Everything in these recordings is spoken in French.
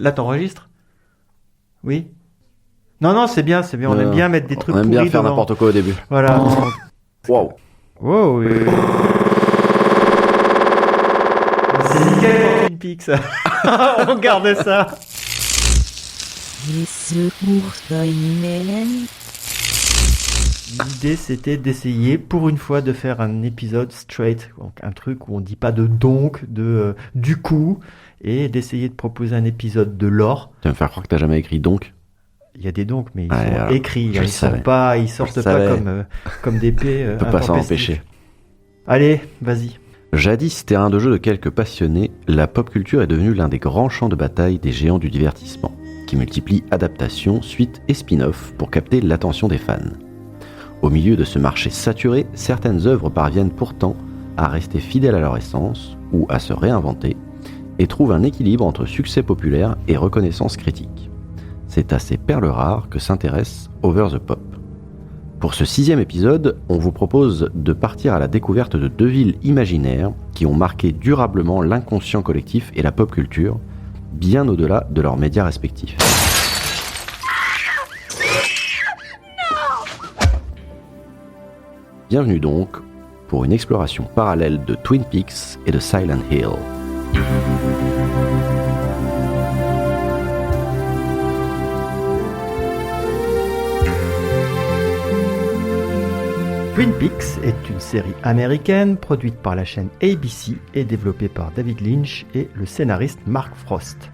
Là, t'enregistres ? Oui ? Non, c'est bien. On aime bien mettre des trucs pourris. On aime bien faire dedans. n'importe quoi au début. Voilà. Waouh. Wow, oui. C'est nickel pour Twin Peaks, ça. On garde ça. L'idée, c'était d'essayer, pour une fois, de faire un épisode straight, donc un truc où on dit pas de donc, du coup, et d'essayer de proposer un épisode de lore. Tu vas me faire croire que t'as jamais écrit donc. Il y a des donc, mais ils Ouais, sont alors, écrits. je le savais. Ils sortent Je le pas savais. comme d'épée. On peut pas s'en empêcher. Allez, vas-y. Jadis terrain de jeu de quelques passionnés, la pop culture est devenue l'un des grands champs de bataille des géants du divertissement, qui multiplient adaptations, suites et spin-offs pour capter l'attention des fans. Au milieu de ce marché saturé, certaines œuvres parviennent pourtant à rester fidèles à leur essence ou à se réinventer et trouvent un équilibre entre succès populaire et reconnaissance critique. C'est à ces perles rares que s'intéresse Over the Pop. Pour ce 6e épisode, on vous propose de partir à la découverte de 2 villes imaginaires qui ont marqué durablement l'inconscient collectif et la pop culture, bien au-delà de leurs médias respectifs. Bienvenue donc pour une exploration parallèle de Twin Peaks et de Silent Hill. Twin Peaks est une série américaine produite par la chaîne ABC et développée par David Lynch et le scénariste Mark Frost.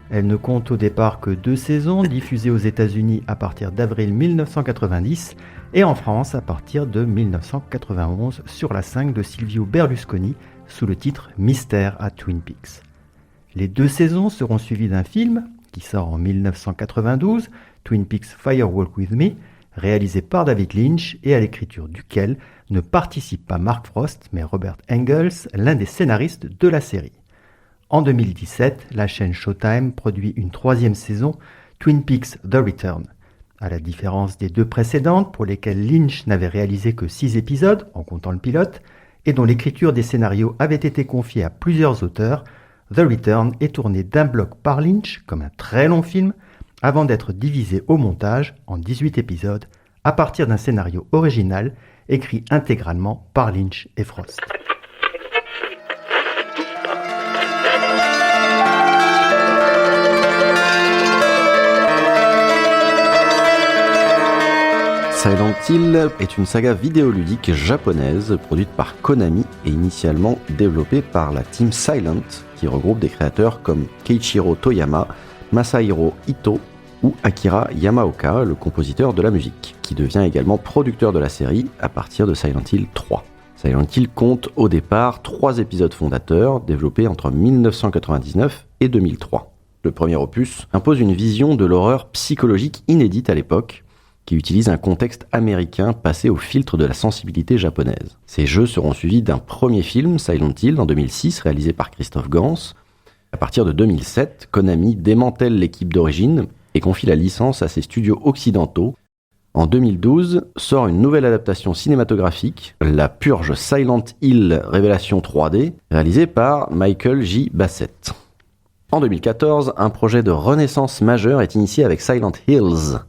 Elle ne compte au départ que 2 saisons, diffusées aux États-Unis à partir d'avril 1990 et en France à partir de 1991 sur la 5 de Silvio Berlusconi sous le titre Mystère à Twin Peaks. Les 2 saisons seront suivies d'un film qui sort en 1992, Twin Peaks Firewalk With Me, réalisé par David Lynch et à l'écriture duquel ne participe pas Mark Frost mais Robert Engels, l'un des scénaristes de la série. En 2017, la chaîne Showtime produit une 3e saison, Twin Peaks The Return. À la différence des 2 précédentes, pour lesquelles Lynch n'avait réalisé que 6 épisodes, en comptant le pilote, et dont l'écriture des scénarios avait été confiée à plusieurs auteurs, The Return est tourné d'un bloc par Lynch, comme un très long film, avant d'être divisé au montage en 18 épisodes, à partir d'un scénario original, écrit intégralement par Lynch et Frost. Silent Hill est une saga vidéoludique japonaise produite par Konami et initialement développée par la team Silent, qui regroupe des créateurs comme Keiichiro Toyama, Masahiro Ito ou Akira Yamaoka, le compositeur de la musique, qui devient également producteur de la série à partir de Silent Hill 3. Silent Hill compte au départ 3 épisodes fondateurs développés entre 1999 et 2003. Le premier opus impose une vision de l'horreur psychologique inédite à l'époque, qui utilise un contexte américain passé au filtre de la sensibilité japonaise. Ces jeux seront suivis d'un premier film, Silent Hill, en 2006, réalisé par Christophe Gans. À partir de 2007, Konami démantèle l'équipe d'origine et confie la licence à ses studios occidentaux. En 2012, sort une nouvelle adaptation cinématographique, La Purge Silent Hill Révélation 3D, réalisée par Michael J. Bassett. En 2014, un projet de renaissance majeur est initié avec Silent Hills,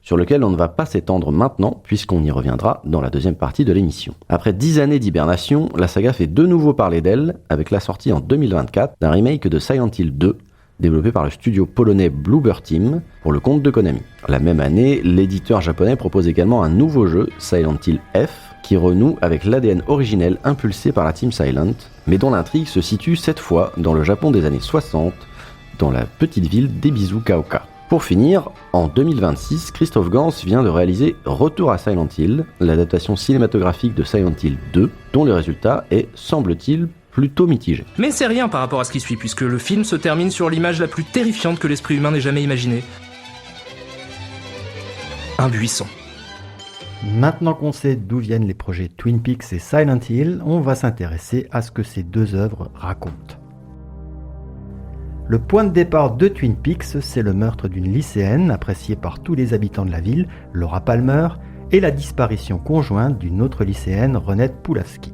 sur lequel on ne va pas s'étendre maintenant, puisqu'on y reviendra dans la 2e partie de l'émission. Après 10 années d'hibernation, la saga fait de nouveau parler d'elle, avec la sortie en 2024 d'un remake de Silent Hill 2, développé par le studio polonais Bloober Team, pour le compte de Konami. La même année, l'éditeur japonais propose également un nouveau jeu, Silent Hill F, qui renoue avec l'ADN originel impulsé par la team Silent, mais dont l'intrigue se situe cette fois dans le Japon des années 60, dans la petite ville d'Ebizugaoka. Pour finir, en 2026, Christophe Gans vient de réaliser Retour à Silent Hill, l'adaptation cinématographique de Silent Hill 2, dont le résultat est, semble-t-il, plutôt mitigé. Mais c'est rien par rapport à ce qui suit, puisque le film se termine sur l'image la plus terrifiante que l'esprit humain n'ait jamais imaginée. Un buisson. Maintenant qu'on sait d'où viennent les projets Twin Peaks et Silent Hill, on va s'intéresser à ce que ces 2 œuvres racontent. Le point de départ de Twin Peaks, c'est le meurtre d'une lycéenne appréciée par tous les habitants de la ville, Laura Palmer, et la disparition conjointe d'une autre lycéenne, Ronette Pulaski.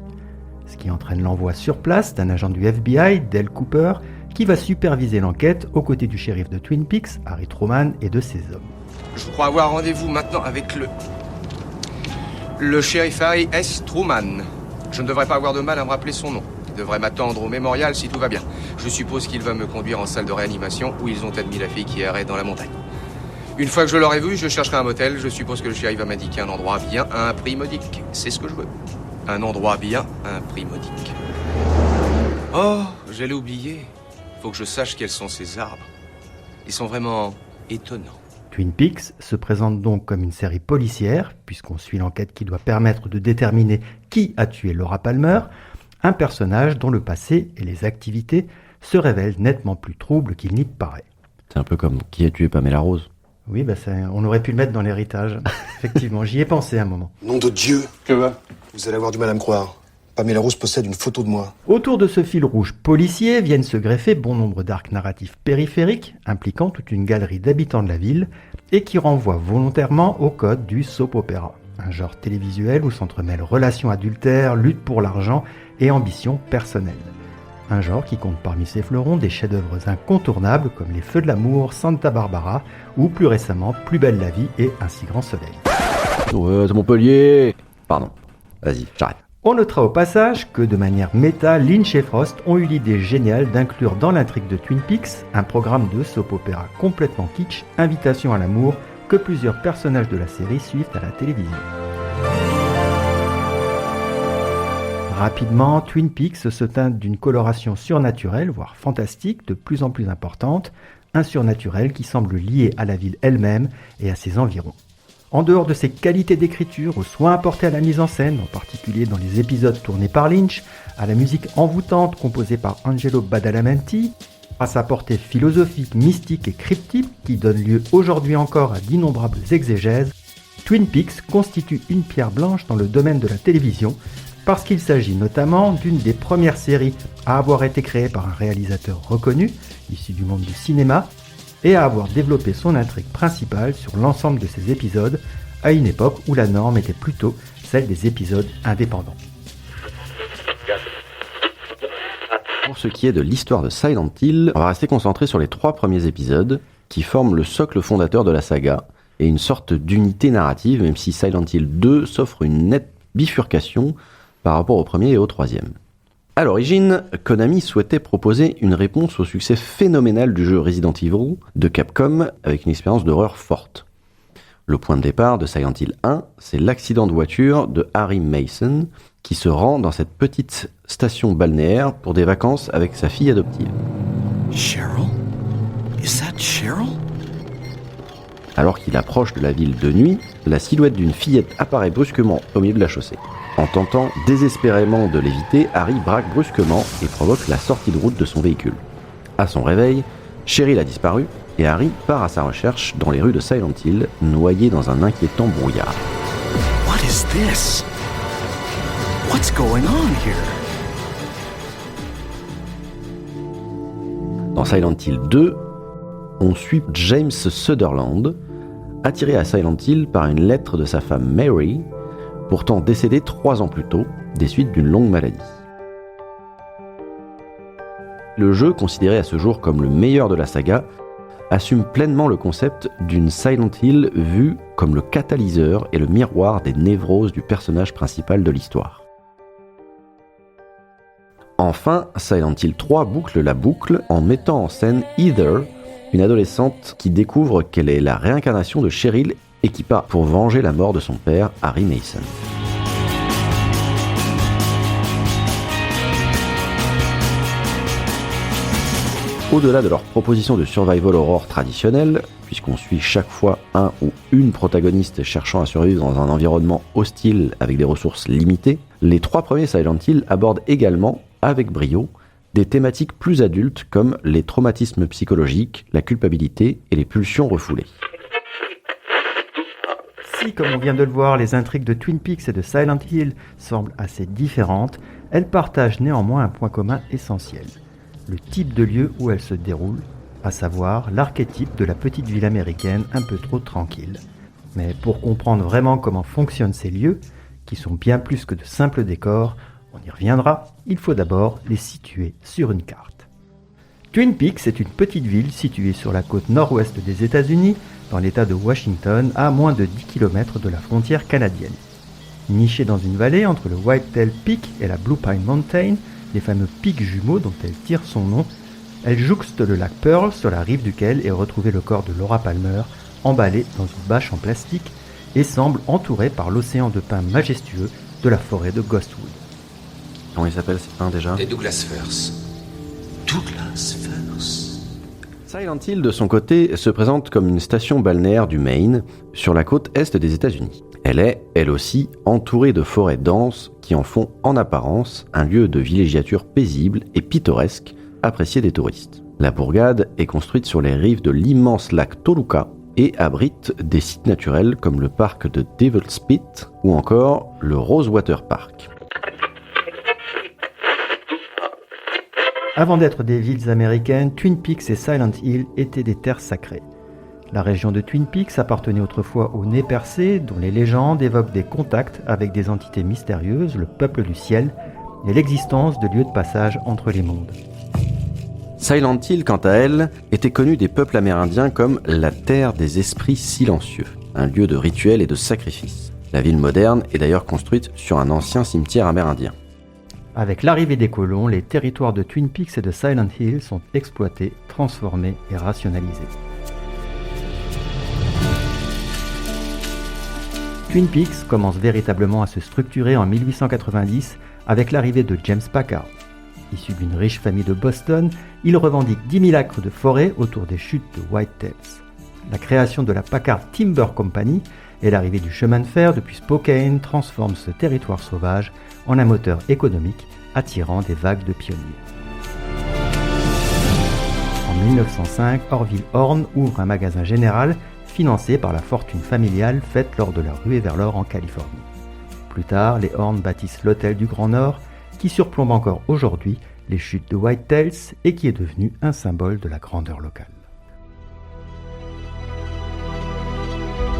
Ce qui entraîne l'envoi sur place d'un agent du FBI, Dale Cooper, qui va superviser l'enquête aux côtés du shérif de Twin Peaks, Harry Truman, et de ses hommes. Je crois avoir rendez-vous maintenant avec le shérif Harry S. Truman. Je ne devrais pas avoir de mal à me rappeler son nom. Il devrait m'attendre au mémorial si tout va bien. Je suppose qu'il va me conduire en salle de réanimation où ils ont admis la fille qui errait dans la montagne. Une fois que je l'aurai vu, je chercherai un motel. Je suppose que le shérif va m'indiquer un endroit bien à un prix modique. C'est ce que je veux. Un endroit bien à un prix modique. Oh, j'allais oublier. Faut que je sache quels sont ces arbres. Ils sont vraiment étonnants. Twin Peaks se présente donc comme une série policière, puisqu'on suit l'enquête qui doit permettre de déterminer qui a tué Laura Palmer, un personnage dont le passé et les activités se révèlent nettement plus troubles qu'il n'y paraît. C'est un peu comme qui a tué Pamela Rose. Oui, on aurait pu le mettre dans l'héritage. Effectivement, j'y ai pensé un moment. Nom de Dieu! Que va? Vous allez avoir du mal à me croire. Pamela Rose possède une photo de moi. Autour de ce fil rouge policier viennent se greffer bon nombre d'arcs narratifs périphériques impliquant toute une galerie d'habitants de la ville et qui renvoient volontairement au code du soap opera, un genre télévisuel où s'entremêlent relations adultères, lutte pour l'argent et ambition personnelle. Un genre qui compte parmi ses fleurons des chefs-d'œuvre incontournables comme Les Feux de l'amour, Santa Barbara ou plus récemment Plus belle la vie et Un si grand soleil. Ouais, c'est Montpellier. Pardon. Vas-y, j'arrête. On notera au passage que de manière méta, Lynch et Frost ont eu l'idée géniale d'inclure dans l'intrigue de Twin Peaks un programme de soap opéra complètement kitsch, Invitation à l'amour, que plusieurs personnages de la série suivent à la télévision. Rapidement, Twin Peaks se teinte d'une coloration surnaturelle, voire fantastique, de plus en plus importante, un surnaturel qui semble lié à la ville elle-même et à ses environs. En dehors de ses qualités d'écriture, aux soins apportés à la mise en scène, en particulier dans les épisodes tournés par Lynch, à la musique envoûtante composée par Angelo Badalamenti, à sa portée philosophique, mystique et cryptique qui donne lieu aujourd'hui encore à d'innombrables exégèses, Twin Peaks constitue une pierre blanche dans le domaine de la télévision parce qu'il s'agit notamment d'une des premières séries à avoir été créée par un réalisateur reconnu, issu du monde du cinéma, et à avoir développé son intrigue principale sur l'ensemble de ses épisodes, à une époque où la norme était plutôt celle des épisodes indépendants. Pour ce qui est de l'histoire de Silent Hill, on va rester concentré sur les 3 premiers épisodes, qui forment le socle fondateur de la saga, et une sorte d'unité narrative, même si Silent Hill 2 s'offre une nette bifurcation par rapport au premier et au troisième. À l'origine, Konami souhaitait proposer une réponse au succès phénoménal du jeu Resident Evil de Capcom avec une expérience d'horreur forte. Le point de départ de Silent Hill 1, c'est l'accident de voiture de Harry Mason qui se rend dans cette petite station balnéaire pour des vacances avec sa fille adoptive. Cheryl? Is that Cheryl? Alors qu'il approche de la ville de nuit, la silhouette d'une fillette apparaît brusquement au milieu de la chaussée. En tentant désespérément de l'éviter, Harry braque brusquement et provoque la sortie de route de son véhicule. À son réveil, Cheryl a disparu et Harry part à sa recherche dans les rues de Silent Hill, noyé dans un inquiétant brouillard. What is this? What's going on here? Dans Silent Hill 2, on suit James Sutherland, attiré à Silent Hill par une lettre de sa femme Mary, pourtant décédée 3 ans plus tôt, des suites d'une longue maladie. Le jeu, considéré à ce jour comme le meilleur de la saga, assume pleinement le concept d'une Silent Hill vue comme le catalyseur et le miroir des névroses du personnage principal de l'histoire. Enfin, Silent Hill 3 boucle la boucle en mettant en scène Heather, une adolescente qui découvre qu'elle est la réincarnation de Cheryl et qui part pour venger la mort de son père, Harry Mason. Au-delà de leur proposition de survival horror traditionnelle, puisqu'on suit chaque fois un ou une protagoniste cherchant à survivre dans un environnement hostile avec des ressources limitées, les 3 premiers Silent Hill abordent également, avec brio, des thématiques plus adultes comme les traumatismes psychologiques, la culpabilité et les pulsions refoulées. Si, comme on vient de le voir, les intrigues de Twin Peaks et de Silent Hill semblent assez différentes, elles partagent néanmoins un point commun essentiel. Le type de lieu où elles se déroulent, à savoir l'archétype de la petite ville américaine un peu trop tranquille. Mais pour comprendre vraiment comment fonctionnent ces lieux, qui sont bien plus que de simples décors, on y reviendra, il faut d'abord les situer sur une carte. Twin Peaks est une petite ville située sur la côte nord-ouest des États-Unis, dans l'État de Washington, à moins de 10 km de la frontière canadienne. Nichée dans une vallée entre le Whitetail Peak et la Blue Pine Mountain, les fameux pics jumeaux dont elle tire son nom, elle jouxte le lac Pearl sur la rive duquel est retrouvé le corps de Laura Palmer, emballé dans une bâche en plastique, et semble entourée par l'océan de pins majestueux de la forêt de Ghostwood. Comment il s'appelle ces pins déjà ? Les Douglas Firs. Douglas Firs. Silent Hill, de son côté, se présente comme une station balnéaire du Maine, sur la côte est des États-Unis. Elle est, elle aussi, entourée de forêts denses qui en font, en apparence, un lieu de villégiature paisible et pittoresque, apprécié des touristes. La bourgade est construite sur les rives de l'immense lac Toluca et abrite des sites naturels comme le parc de Devil's Pit ou encore le Rosewater Park. Avant d'être des villes américaines, Twin Peaks et Silent Hill étaient des terres sacrées. La région de Twin Peaks appartenait autrefois au Nez percé, dont les légendes évoquent des contacts avec des entités mystérieuses, le peuple du ciel, et l'existence de lieux de passage entre les mondes. Silent Hill, quant à elle, était connue des peuples amérindiens comme la terre des esprits silencieux, un lieu de rituel et de sacrifice. La ville moderne est d'ailleurs construite sur un ancien cimetière amérindien. Avec l'arrivée des colons, les territoires de Twin Peaks et de Silent Hill sont exploités, transformés et rationalisés. Twin Peaks commence véritablement à se structurer en 1890 avec l'arrivée de James Packard. Issu d'une riche famille de Boston, il revendique 10 000 acres de forêt autour des chutes de Whitetails. La création de la Packard Timber Company et l'arrivée du chemin de fer depuis Spokane transforment ce territoire sauvage en un moteur économique attirant des vagues de pionniers. En 1905, Orville Horn ouvre un magasin général financé par la fortune familiale faite lors de leur ruée vers l'or en Californie. Plus tard, les Horn bâtissent l'hôtel du Grand Nord, qui surplombe encore aujourd'hui les chutes de Whitetails et qui est devenu un symbole de la grandeur locale.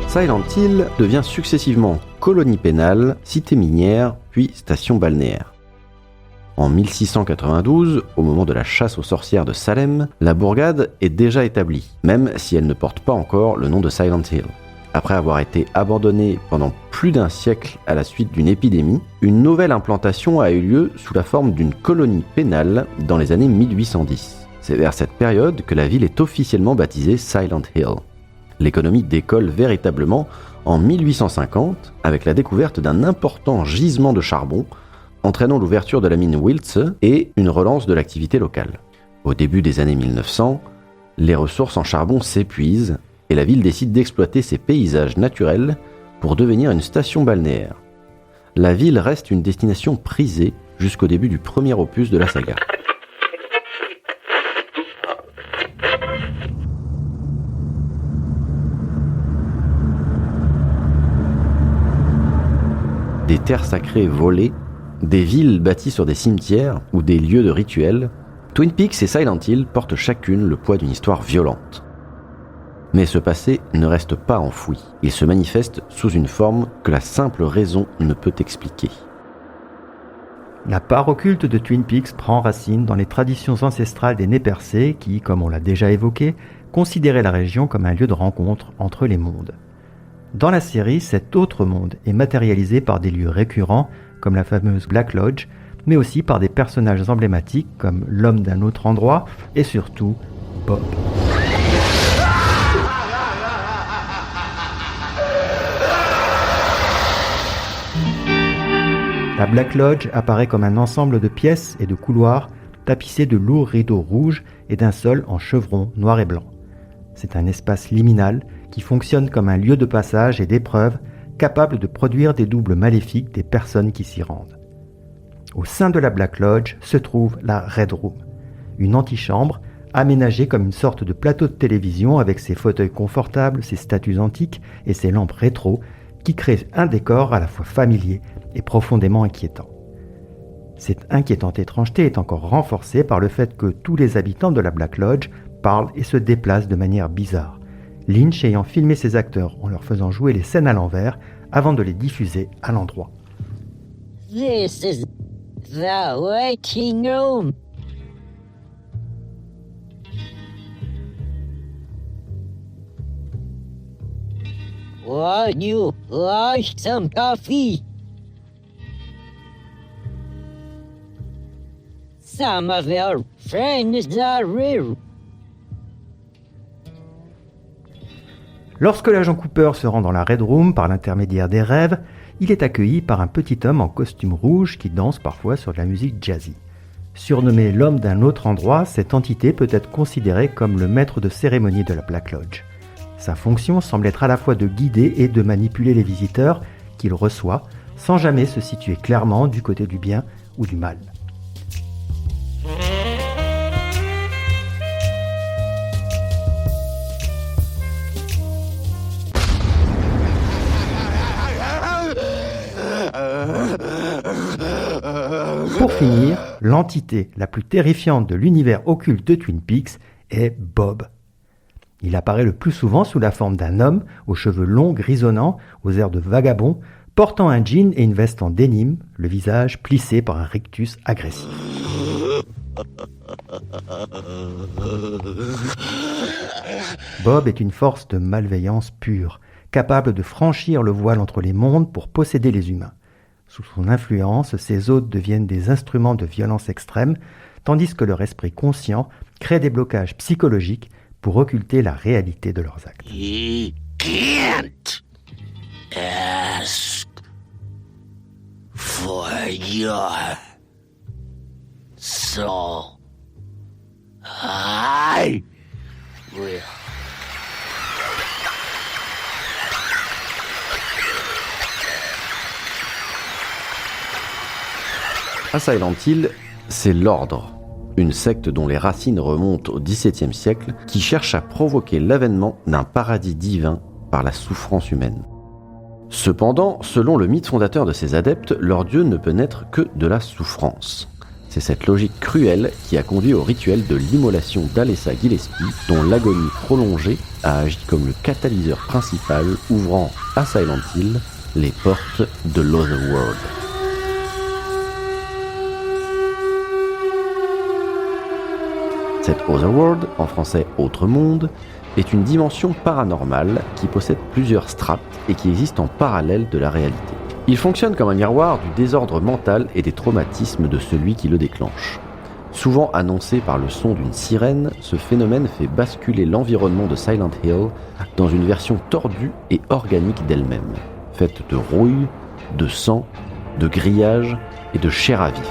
Silent Hill devient successivement colonie pénale, cité minière, puis station balnéaire. En 1692, au moment de la chasse aux sorcières de Salem, la bourgade est déjà établie, même si elle ne porte pas encore le nom de Silent Hill. Après avoir été abandonnée pendant plus d'un siècle à la suite d'une épidémie, une nouvelle implantation a eu lieu sous la forme d'une colonie pénale dans les années 1810. C'est vers cette période que la ville est officiellement baptisée Silent Hill. L'économie décolle véritablement en 1850 avec la découverte d'un important gisement de charbon, entraînant l'ouverture de la mine Wiltse et une relance de l'activité locale. Au début des années 1900, les ressources en charbon s'épuisent et la ville décide d'exploiter ses paysages naturels pour devenir une station balnéaire. La ville reste une destination prisée jusqu'au début du premier opus de la saga. Des terres sacrées volées, des villes bâties sur des cimetières ou des lieux de rituels, Twin Peaks et Silent Hill portent chacune le poids d'une histoire violente. Mais ce passé ne reste pas enfoui, il se manifeste sous une forme que la simple raison ne peut expliquer. La part occulte de Twin Peaks prend racine dans les traditions ancestrales des Nez percés qui, comme on l'a déjà évoqué, considéraient la région comme un lieu de rencontre entre les mondes. Dans la série, cet autre monde est matérialisé par des lieux récurrents comme la fameuse Black Lodge, mais aussi par des personnages emblématiques comme l'homme d'un autre endroit et surtout Bob. La Black Lodge apparaît comme un ensemble de pièces et de couloirs tapissés de lourds rideaux rouges et d'un sol en chevron noir et blanc. C'est un espace liminal qui fonctionne comme un lieu de passage et d'épreuve capable de produire des doubles maléfiques des personnes qui s'y rendent. Au sein de la Black Lodge se trouve la Red Room, une antichambre aménagée comme une sorte de plateau de télévision avec ses fauteuils confortables, ses statues antiques et ses lampes rétro qui créent un décor à la fois familier et profondément inquiétant. Cette inquiétante étrangeté est encore renforcée par le fait que tous les habitants de la Black Lodge parlent et se déplacent de manière bizarre, Lynch ayant filmé ses acteurs en leur faisant jouer les scènes à l'envers avant de les diffuser à l'endroit. This is the waiting room. Would you like some coffee? Some of your friends are here. Lorsque l'agent Cooper se rend dans la Red Room par l'intermédiaire des rêves, il est accueilli par un petit homme en costume rouge qui danse parfois sur de la musique jazzy. Surnommé l'homme d'un autre endroit, cette entité peut être considérée comme le maître de cérémonie de la Black Lodge. Sa fonction semble être à la fois de guider et de manipuler les visiteurs qu'il reçoit, sans jamais se situer clairement du côté du bien ou du mal. Pour finir, l'entité la plus terrifiante de l'univers occulte de Twin Peaks est Bob. Il apparaît le plus souvent sous la forme d'un homme aux cheveux longs grisonnants, aux airs de vagabond, portant un jean et une veste en denim, le visage plissé par un rictus agressif. Bob est une force de malveillance pure, capable de franchir le voile entre les mondes pour posséder les humains. Sous son influence, ses hôtes deviennent des instruments de violence extrême, tandis que leur esprit conscient crée des blocages psychologiques pour occulter la réalité de leurs actes. He can't ask for your soul. I will. À Silent Hill, c'est l'Ordre, une secte dont les racines remontent au XVIIe siècle, qui cherche à provoquer l'avènement d'un paradis divin par la souffrance humaine. Cependant, selon le mythe fondateur de ces adeptes, leur dieu ne peut naître que de la souffrance. C'est cette logique cruelle qui a conduit au rituel de l'immolation d'Alessa Gillespie, dont l'agonie prolongée a agi comme le catalyseur principal ouvrant à Silent Hill les portes de l'Otherworld. Cette Otherworld, en français Autre Monde, est une dimension paranormale qui possède plusieurs strates et qui existe en parallèle de la réalité. Il fonctionne comme un miroir du désordre mental et des traumatismes de celui qui le déclenche. Souvent annoncé par le son d'une sirène, ce phénomène fait basculer l'environnement de Silent Hill dans une version tordue et organique d'elle-même, faite de rouille, de sang, de grillage et de chair à vif.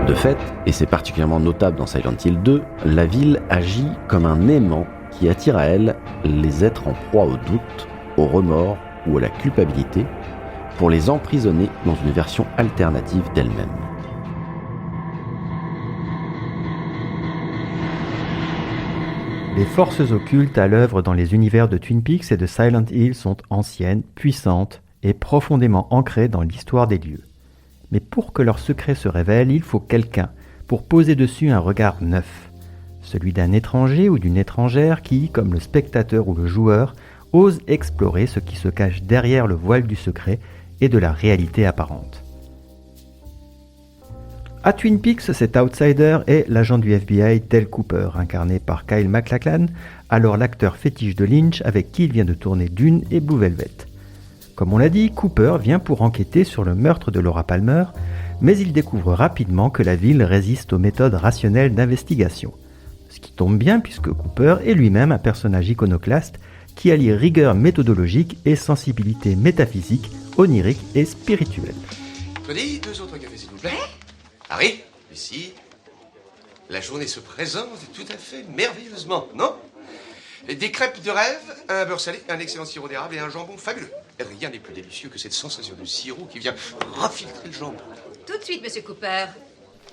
De fait, et c'est particulièrement notable dans Silent Hill 2, la ville agit comme un aimant qui attire à elle les êtres en proie au doute, au remords ou à la culpabilité pour les emprisonner dans une version alternative d'elle-même. Les forces occultes à l'œuvre dans les univers de Twin Peaks et de Silent Hill sont anciennes, puissantes et profondément ancrées dans l'histoire des lieux. Mais pour que leur secret se révèle, il faut quelqu'un pour poser dessus un regard neuf. Celui d'un étranger ou d'une étrangère qui, comme le spectateur ou le joueur, ose explorer ce qui se cache derrière le voile du secret et de la réalité apparente. À Twin Peaks, cet outsider est l'agent du FBI Dale Cooper, incarné par Kyle MacLachlan, alors l'acteur fétiche de Lynch avec qui il vient de tourner Dune et Blue Velvet. Comme on l'a dit, Cooper vient pour enquêter sur le meurtre de Laura Palmer, mais il découvre rapidement que la ville résiste aux méthodes rationnelles d'investigation. Ce qui tombe bien puisque Cooper est lui-même un personnage iconoclaste qui allie rigueur méthodologique et sensibilité métaphysique, onirique et spirituelle. Cody, 2 autres cafés s'il vous plaît. Harry, ici. La journée se présente tout à fait merveilleusement, non ? Des crêpes de rêve, un beurre salé, un excellent sirop d'érable et un jambon fabuleux. Rien n'est plus délicieux que cette sensation de sirop qui vient rafiltrer le jambon. Tout de suite, Monsieur Cooper.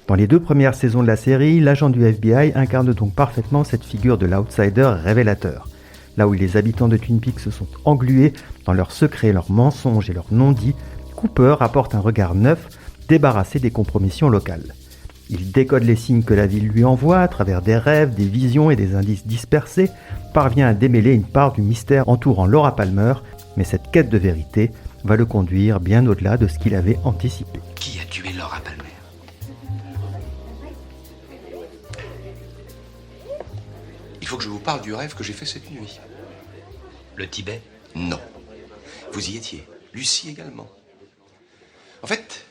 Dans les 2 premières saisons de la série, l'agent du FBI incarne donc parfaitement cette figure de l'outsider révélateur. Là où les habitants de Twin Peaks se sont englués dans leurs secrets, leurs mensonges et leurs non-dits, Cooper apporte un regard neuf, débarrassé des compromissions locales. Il décode les signes que la ville lui envoie à travers des rêves, des visions et des indices dispersés, parvient à démêler une part du mystère entourant Laura Palmer, mais cette quête de vérité va le conduire bien au-delà de ce qu'il avait anticipé. Qui a tué Laura Palmer? Il faut que je vous parle du rêve que j'ai fait cette nuit. Le Tibet? Non. Vous y étiez. Lucie également. En fait,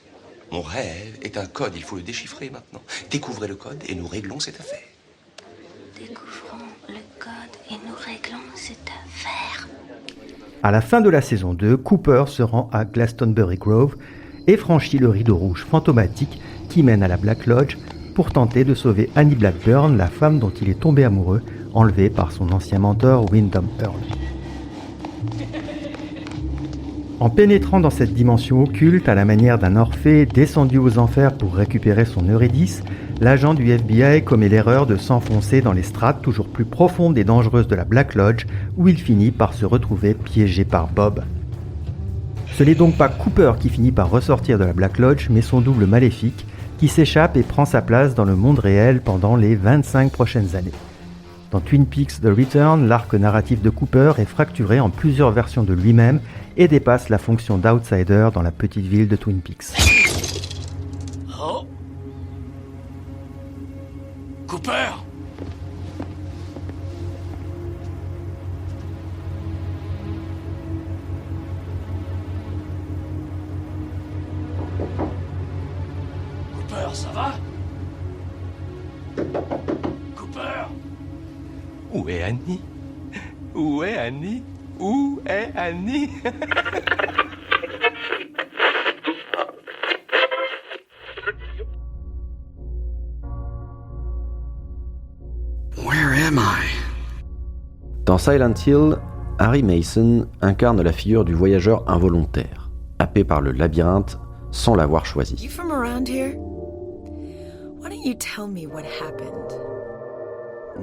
mon rêve est un code. Il faut le déchiffrer maintenant. Découvrez le code et nous réglons cette affaire. Découvrons le code et nous réglons cette affaire. À la fin de la saison 2, Cooper se rend à Glastonbury Grove et franchit le rideau rouge fantomatique qui mène à la Black Lodge pour tenter de sauver Annie Blackburn, la femme dont il est tombé amoureux, enlevée par son ancien mentor Wyndham Earl. En pénétrant dans cette dimension occulte à la manière d'un Orphée descendu aux enfers pour récupérer son Eurydice, l'agent du FBI commet l'erreur de s'enfoncer dans les strates toujours plus profondes et dangereuses de la Black Lodge où il finit par se retrouver piégé par Bob. Ce n'est donc pas Cooper qui finit par ressortir de la Black Lodge, mais son double maléfique qui s'échappe et prend sa place dans le monde réel pendant les 25 prochaines années. Dans Twin Peaks The Return, l'arc narratif de Cooper est fracturé en plusieurs versions de lui-même et dépasse la fonction d'outsider dans la petite ville de Twin Peaks. Oh. Cooper! Cooper, ça va? Cooper! Où est Annie? Où est Annie? Où est Annie? Where am I? Dans Silent Hill, Harry Mason incarne la figure du voyageur involontaire, happé par le labyrinthe sans l'avoir choisi. You from around here? Why don't you tell me what happened?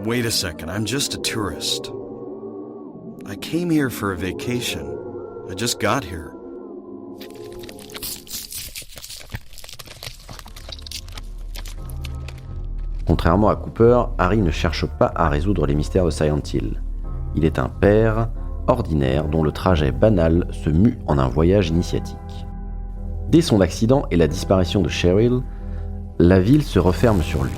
Wait a second, I'm just a tourist. I came here for a vacation. I just got here. Contrairement à Cooper, Harry ne cherche pas à résoudre les mystères de Silent Hill. Il est un père ordinaire dont le trajet banal se mue en un voyage initiatique. Dès son accident et la disparition de Cheryl, la ville se referme sur lui.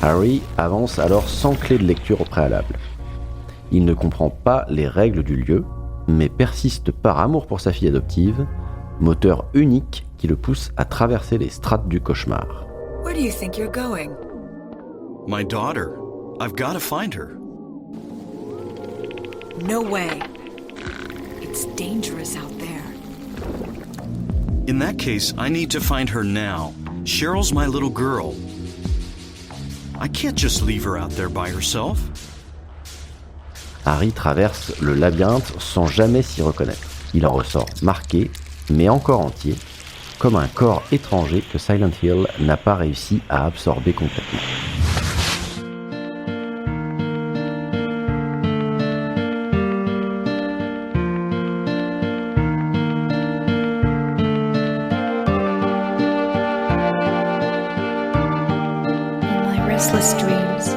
Harry avance alors sans clé de lecture au préalable. Il ne comprend pas les règles du lieu, mais persiste par amour pour sa fille adoptive, moteur unique qui le pousse à traverser les strates du cauchemar. Where do you think you're going? My daughter. I've got to find her. No way. It's dangerous out there. In that case, I need to find her now. Cheryl's my little girl. I can't just leave her out there by herself. Harry traverse le labyrinthe sans jamais s'y reconnaître. Il en ressort marqué, mais encore entier, comme un corps étranger que Silent Hill n'a pas réussi à absorber complètement. In my restless dreams,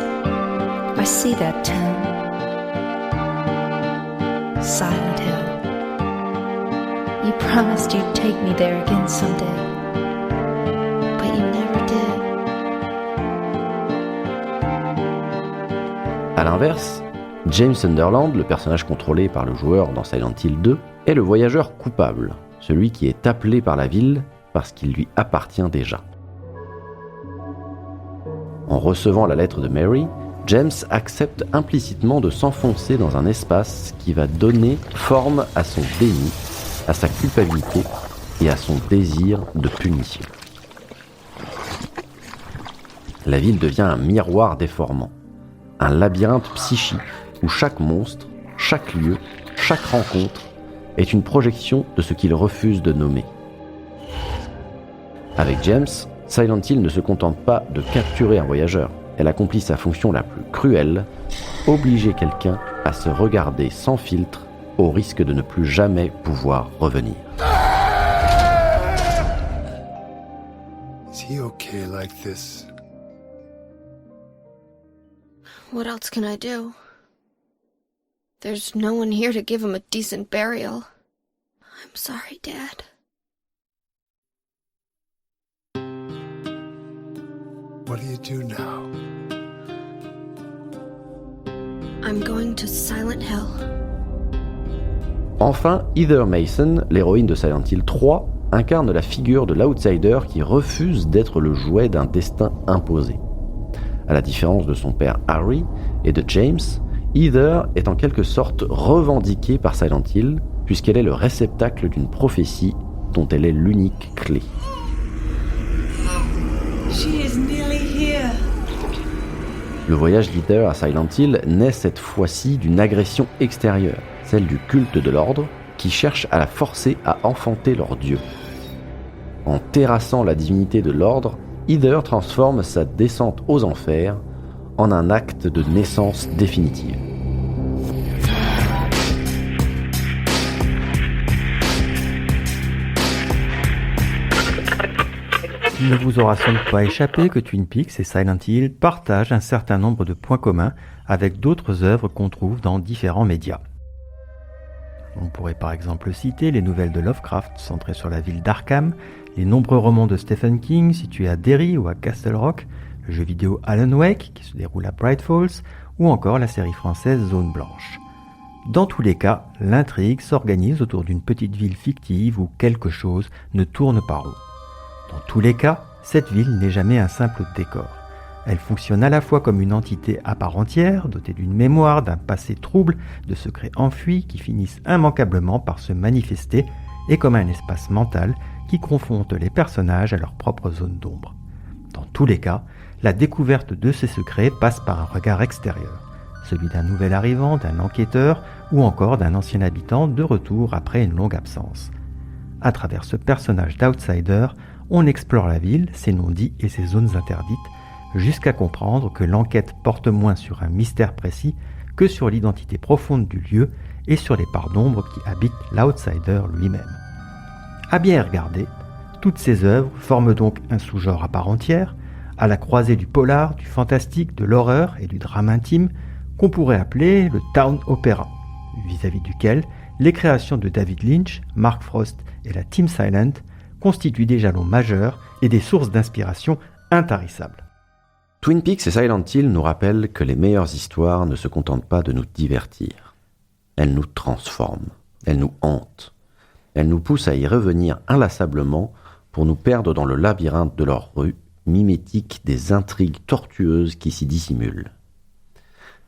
I see that town. Silent Hill. You promised you'd take me there again someday, but you never did. A l'inverse, James Sunderland, le personnage contrôlé par le joueur dans Silent Hill 2, est le voyageur coupable, celui qui est appelé par la ville parce qu'il lui appartient déjà. En recevant la lettre de Mary, James accepte implicitement de s'enfoncer dans un espace qui va donner forme à son déni, à sa culpabilité et à son désir de punition. La ville devient un miroir déformant, un labyrinthe psychique où chaque monstre, chaque lieu, chaque rencontre est une projection de ce qu'il refuse de nommer. Avec James, Silent Hill ne se contente pas de capturer un voyageur. Elle accomplit sa fonction la plus cruelle, obliger quelqu'un à se regarder sans filtre au risque de ne plus jamais pouvoir revenir. Is he okay like this? What else can I do? There's no one here to give him a decent burial. I'm sorry, Dad. What do you do now? I'm going to Silent Hill. Enfin, Heather Mason, l'héroïne de Silent Hill 3, incarne la figure de l'outsider qui refuse d'être le jouet d'un destin imposé. À la différence de son père Harry et de James, Heather est en quelque sorte revendiquée par Silent Hill, puisqu'elle est le réceptacle d'une prophétie dont elle est l'unique clé. She is nearly here. Le voyage d'Heather à Silent Hill naît cette fois-ci d'une agression extérieure, celle du culte de l'ordre, qui cherche à la forcer à enfanter leur dieu. En terrassant la divinité de l'ordre, Heather transforme sa descente aux enfers en un acte de naissance définitive. Il ne vous aura sans doute pas échappé que Twin Peaks et Silent Hill partagent un certain nombre de points communs avec d'autres œuvres qu'on trouve dans différents médias. On pourrait par exemple citer les nouvelles de Lovecraft centrées sur la ville d'Arkham, les nombreux romans de Stephen King situés à Derry ou à Castle Rock, le jeu vidéo Alan Wake qui se déroule à Bright Falls, ou encore la série française Zone Blanche. Dans tous les cas, l'intrigue s'organise autour d'une petite ville fictive où quelque chose ne tourne pas rond. Dans tous les cas, cette ville n'est jamais un simple décor. Elle fonctionne à la fois comme une entité à part entière, dotée d'une mémoire, d'un passé trouble, de secrets enfuis qui finissent immanquablement par se manifester, et comme un espace mental qui confronte les personnages à leur propre zone d'ombre. Dans tous les cas, la découverte de ces secrets passe par un regard extérieur, celui d'un nouvel arrivant, d'un enquêteur ou encore d'un ancien habitant de retour après une longue absence. À travers ce personnage d'outsider, on explore la ville, ses non-dits et ses zones interdites, jusqu'à comprendre que l'enquête porte moins sur un mystère précis que sur l'identité profonde du lieu et sur les parts d'ombre qui habitent l'outsider lui-même. À bien y regarder, toutes ces œuvres forment donc un sous-genre à part entière, à la croisée du polar, du fantastique, de l'horreur et du drame intime, qu'on pourrait appeler le Town Opera, vis-à-vis duquel les créations de David Lynch, Mark Frost et la Team Silent constituent des jalons majeurs et des sources d'inspiration intarissables. Twin Peaks et Silent Hill nous rappellent que les meilleures histoires ne se contentent pas de nous divertir. Elles nous transforment, elles nous hantent. Elles nous poussent à y revenir inlassablement pour nous perdre dans le labyrinthe de leurs rues, mimétiques des intrigues tortueuses qui s'y dissimulent.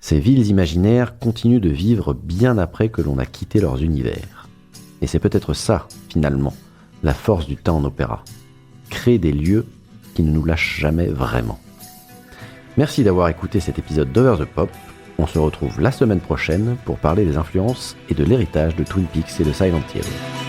Ces villes imaginaires continuent de vivre bien après que l'on a quitté leurs univers. Et c'est peut-être ça, finalement, la force du Town Opera. Créer des lieux qui ne nous lâchent jamais vraiment. Merci d'avoir écouté cet épisode d'Over the Pop. On se retrouve la semaine prochaine pour parler des influences et de l'héritage de Twin Peaks et de Silent Hill.